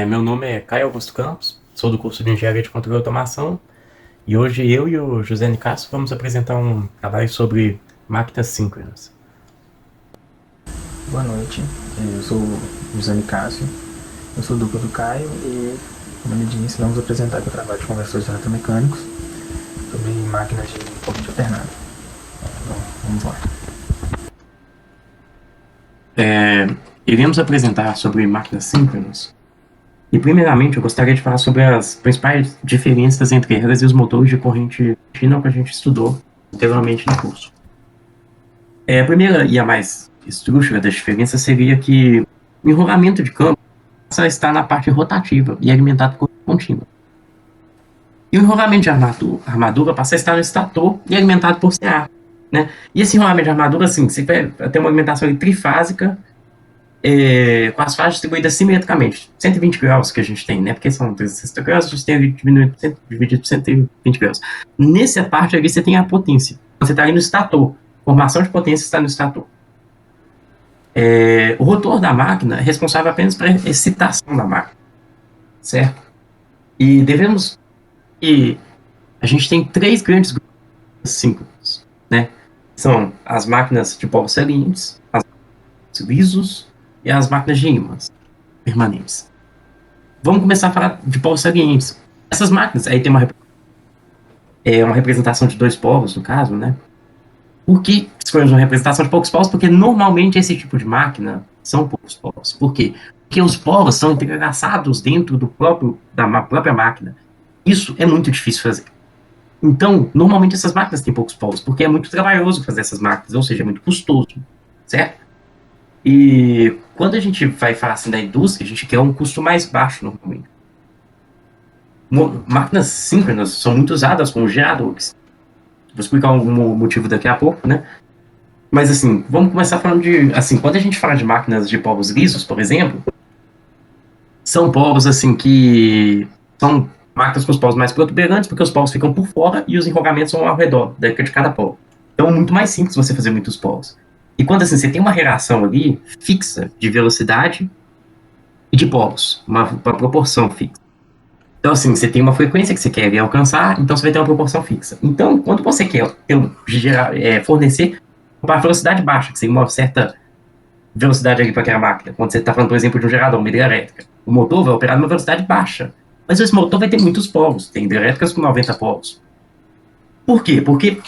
Meu nome é Caio Augusto Campos, sou do curso de Engenharia de Controle e Automação e hoje eu e o José Nicasso vamos apresentar um trabalho sobre máquinas síncronas. Boa noite, eu sou o José Nicásio, eu sou duplo do Caio e, como ele disse, vamos apresentar aqui o trabalho de conversores eletromecânicos sobre máquinas de corrente alternada. Então, vamos lá. Iremos apresentar sobre máquinas síncronas e, primeiramente, eu gostaria de falar sobre as principais diferenças entre elas e os motores de corrente contínua que a gente estudou anteriormente no curso. A primeira e a mais estrúxula das diferenças seria que o enrolamento de campo passa a estar na parte rotativa e alimentado por corrente contínua. E o enrolamento de armadura passa a estar no estator e alimentado por CA. Né? E esse enrolamento de armadura, assim, você tem uma alimentação trifásica, com as fases distribuídas simetricamente. 120 graus que a gente tem, né? Porque são 360 graus, a gente tem dividido por 120 graus. Nessa parte ali você tem a potência. Você está ali no estator. Formação de potência está no estator. O rotor da máquina é responsável apenas pela excitação da máquina. Certo? E devemos. E a gente tem três grandes grupos síncronos, né? São as máquinas de polos salientes, as máquinas lisos e as máquinas de ímãs permanentes. Vamos começar a falar de polos salientes. Essas máquinas, aí tem uma representação de dois polos, no caso, né? Por que escolhemos uma representação de poucos polos? Porque normalmente esse tipo de máquina são poucos polos. Por quê? Porque os polos são entrelaçados dentro da própria máquina. Isso é muito difícil fazer. Então, normalmente essas máquinas têm poucos polos, porque é muito trabalhoso fazer essas máquinas, ou seja, é muito custoso, certo? E quando a gente vai falar assim da indústria, a gente quer um custo mais baixo normalmente. Máquinas síncronas são muito usadas como geradores. Vou explicar um motivo daqui a pouco, né? Mas assim, vamos começar falando de, assim, quando a gente fala de máquinas de polos lisos, por exemplo, são polos assim que são máquinas com os polos mais protuberantes, porque os polos ficam por fora e os enrolamentos são ao redor de cada polo. Então é muito mais simples você fazer muitos polos. E quando assim, você tem uma relação ali fixa de velocidade e de polos, uma proporção fixa. Então, assim, você tem uma frequência que você quer alcançar, então você vai ter uma proporção fixa. Então, quando você quer fornecer uma velocidade baixa, que seria uma certa velocidade ali para aquela máquina, quando você está falando, por exemplo, de um gerador, uma hidrelétrica, o motor vai operar numa velocidade baixa. Mas esse motor vai ter muitos polos, tem hidrelétricas com 90 polos. Por quê? Porque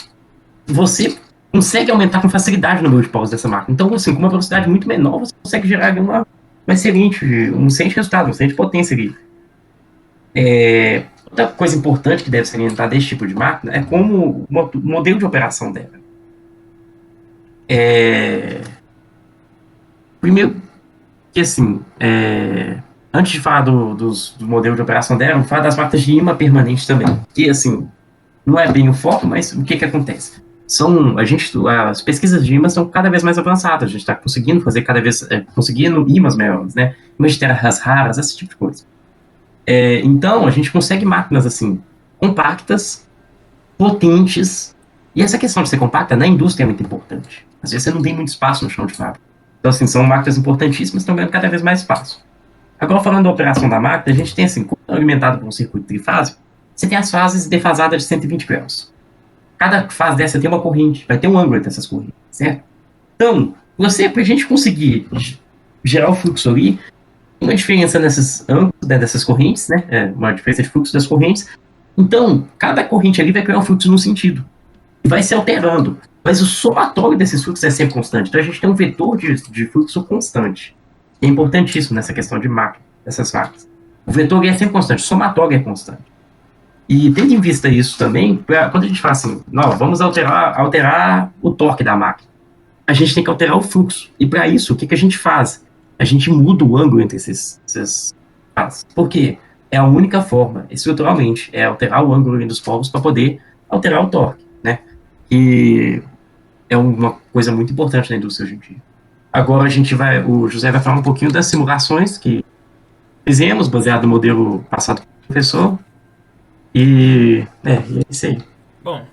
você consegue aumentar com facilidade o número de polos dessa máquina. Então, assim, com uma velocidade muito menor, você consegue gerar um excelente resultado, uma excelente potência ali. Outra coisa importante que deve ser orientada desse tipo de máquina é como o modelo de operação dela. Primeiro, que assim, antes de falar do modelo de operação dela, vou falar das máquinas de imã permanente também. Que assim, não é bem o foco, mas o que acontece? As pesquisas de imãs estão cada vez mais avançadas, a gente está conseguindo fazer conseguindo imãs melhores, né? Imãs de terras raras, esse tipo de coisa. Então, a gente consegue máquinas assim, compactas, potentes. E essa questão de ser compacta na indústria é muito importante. Às vezes você não tem muito espaço no chão de fábrica. Então, assim, são máquinas importantíssimas, estão ganhando cada vez mais espaço. Agora, falando da operação da máquina, a gente tem, assim, quando é alimentado por um circuito trifásico, você tem as fases defasadas de 120 graus. Cada fase dessa tem uma corrente, vai ter um ângulo entre essas correntes, certo? Então, para a gente conseguir gerar o fluxo ali, tem uma diferença nesses ângulos, né, dessas correntes, né? Uma diferença de fluxo das correntes. Então, cada corrente ali vai criar um fluxo no sentido e vai se alterando. Mas o somatório desses fluxos é sempre constante. Então a gente tem um vetor de fluxo constante. É importantíssimo nessa questão de máquina, dessas máquinas. O vetor é sempre constante, o somatório é constante. E tendo em vista isso também, quando a gente fala assim, não, vamos alterar o torque da máquina, a gente tem que alterar o fluxo. E para isso, o que a gente faz? A gente muda o ângulo entre esses fases. Por quê? É a única forma, estruturalmente, é alterar o ângulo dos polos para poder alterar o torque, né? E é uma coisa muito importante na indústria hoje em dia. Agora o José vai falar um pouquinho das simulações que fizemos, baseado no modelo passado pelo professor. E é isso aí. Bom,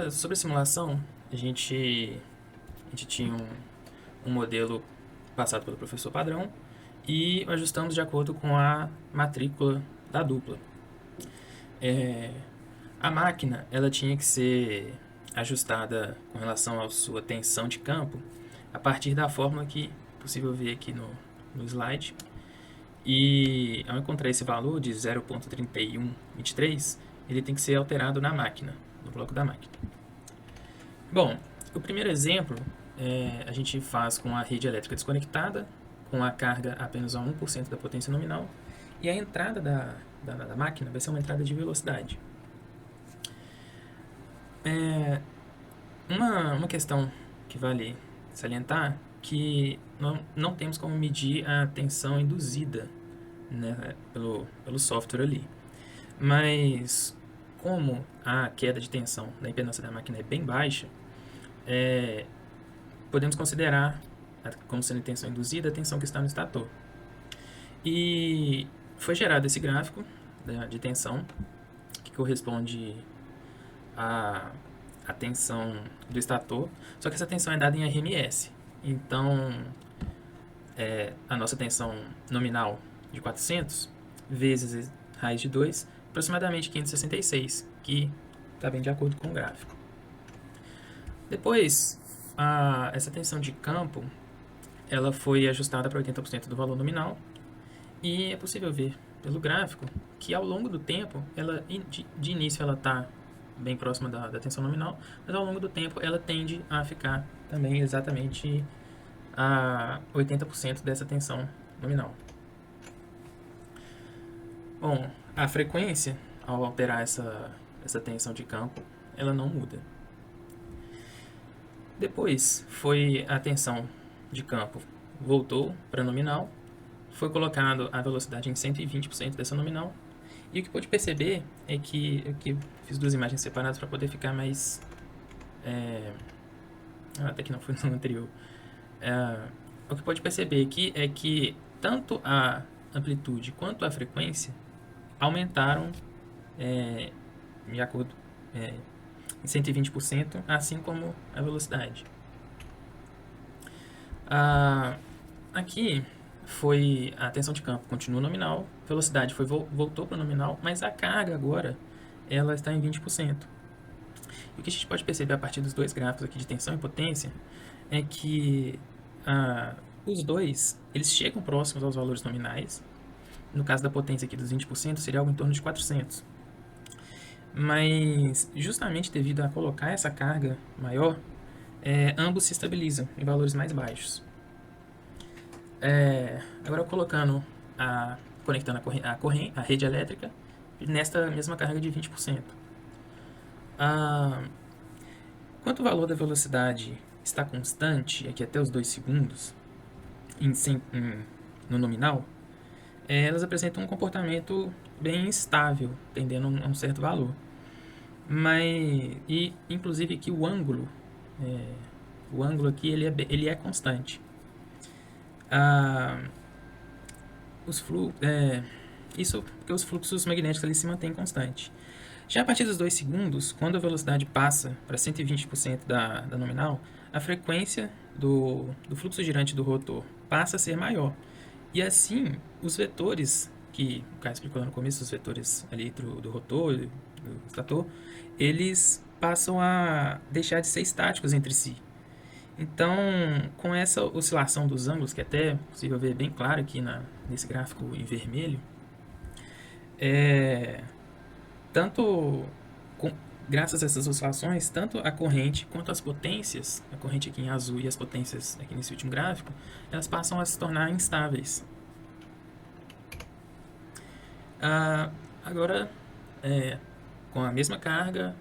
sobre a simulação, a gente tinha um modelo passado pelo professor padrão e ajustamos de acordo com a matrícula da dupla. A máquina ela tinha que ser ajustada com relação à sua tensão de campo a partir da fórmula que é possível ver aqui no slide. E ao encontrar esse valor de 0.3123, ele tem que ser alterado na máquina, no bloco da máquina. Bom, o primeiro exemplo a gente faz com a rede elétrica desconectada, com a carga apenas a 1% da potência nominal, e a entrada da máquina vai ser uma entrada de velocidade. Uma questão que vale salientar que não temos como medir a tensão induzida, né, pelo software ali. Mas como a queda de tensão da impedância da máquina é bem baixa, podemos considerar como sendo tensão induzida a tensão que está no estator. E foi gerado esse gráfico de tensão que corresponde à tensão do estator, só que essa tensão é dada em RMS. Então, a nossa tensão nominal de 400 vezes raiz de 2, aproximadamente 566, que está bem de acordo com o gráfico. Depois, essa tensão de campo ela foi ajustada para 80% do valor nominal, e é possível ver pelo gráfico que ao longo do tempo, ela de início ela está bem próxima da tensão nominal, mas ao longo do tempo ela tende a ficar também exatamente a 80% dessa tensão nominal. Bom, a frequência, ao alterar essa tensão de campo, ela não muda. Depois foi a tensão de campo voltou para nominal, foi colocado a velocidade em 120% dessa nominal, e o que pode perceber é que eu fiz duas imagens separadas para poder ficar mais... até que não foi no anterior. O que pode perceber aqui é que tanto a amplitude quanto a frequência aumentaram de acordo em 120%, assim como a velocidade. Aqui foi a tensão de campo continua nominal, velocidade voltou para nominal, mas a carga agora ela está em 20%. E o que a gente pode perceber a partir dos dois gráficos aqui de tensão e potência é que os dois eles chegam próximos aos valores nominais. No caso da potência aqui dos 20% seria algo em torno de 400. Mas justamente devido a colocar essa carga maior, ambos se estabilizam em valores mais baixos. Agora colocando conectando a rede elétrica nesta mesma carga de 20%. Quanto o valor da velocidade está constante, aqui até os 2 segundos, no nominal, elas apresentam um comportamento bem estável, tendendo a um certo valor. Inclusive aqui o ângulo aqui ele é constante. Isso porque os fluxos magnéticos ali se mantêm constantes. Já a partir dos 2 segundos, quando a velocidade passa para 120% da nominal, a frequência do fluxo girante do rotor passa a ser maior. E assim, os vetores, que o Caio explicou no começo, os vetores ali do rotor, do estator, eles passam a deixar de ser estáticos entre si. Então, com essa oscilação dos ângulos, que até é possível ver bem claro aqui nesse gráfico em vermelho, graças a essas oscilações, tanto a corrente quanto as potências, a corrente aqui em azul e as potências aqui nesse último gráfico, elas passam a se tornar instáveis. Agora, com a mesma carga,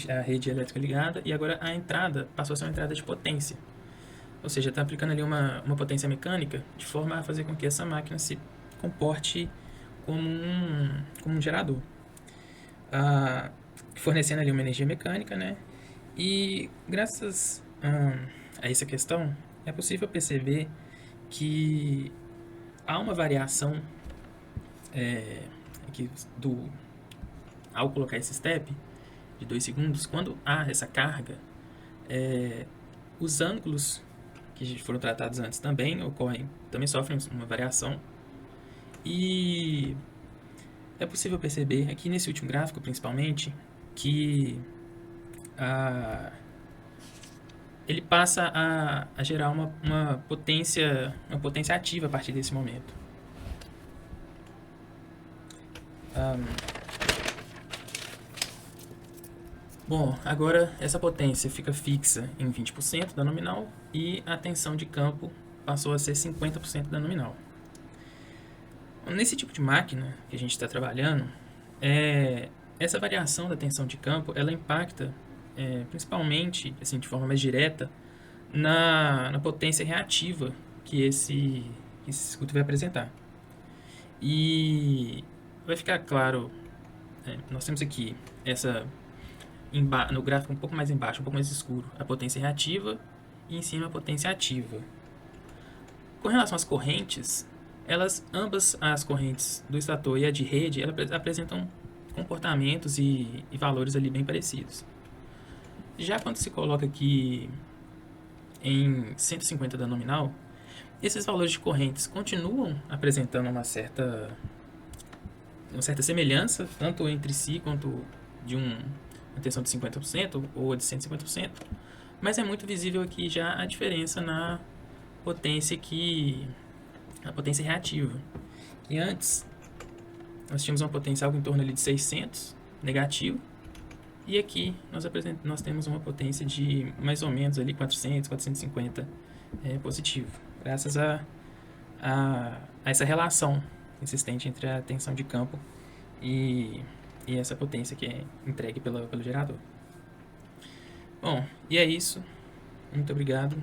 a rede elétrica ligada, e agora a entrada passou a ser uma entrada de potência. Ou seja, está aplicando ali uma potência mecânica de forma a fazer com que essa máquina se comporte como um gerador. Fornecendo ali uma energia mecânica, né? E graças a essa questão, é possível perceber que há uma variação aqui ao colocar esse step de 2 segundos, quando há essa carga, os ângulos que foram tratados antes também sofrem uma variação. E é possível perceber aqui nesse último gráfico, principalmente, que ele passa a gerar uma potência ativa a partir desse momento. Bom, agora essa potência fica fixa em 20% da nominal e a tensão de campo passou a ser 50% da nominal. Nesse tipo de máquina que a gente está trabalhando, essa variação da tensão de campo ela impacta principalmente, assim, de forma mais direta, na potência reativa que esse circuito vai apresentar. E vai ficar claro, nós temos aqui no gráfico um pouco mais embaixo, um pouco mais escuro, a potência reativa e em cima a potência ativa. Com relação às correntes, ambas as correntes do estator e a de rede, elas apresentam comportamentos e valores ali bem parecidos. Já quando se coloca aqui em 150 da nominal, esses valores de correntes continuam apresentando uma certa semelhança, tanto entre si quanto de uma tensão de 50% ou de 150%, mas é muito visível aqui já a diferença na potência a potência reativa. E antes nós tínhamos uma potência algo em torno ali de 600 negativo, e aqui nós temos uma potência de mais ou menos ali 400, 450 positivo, graças a essa relação existente entre a tensão de campo e essa potência que é entregue pelo gerador. Bom, e é isso. Muito obrigado.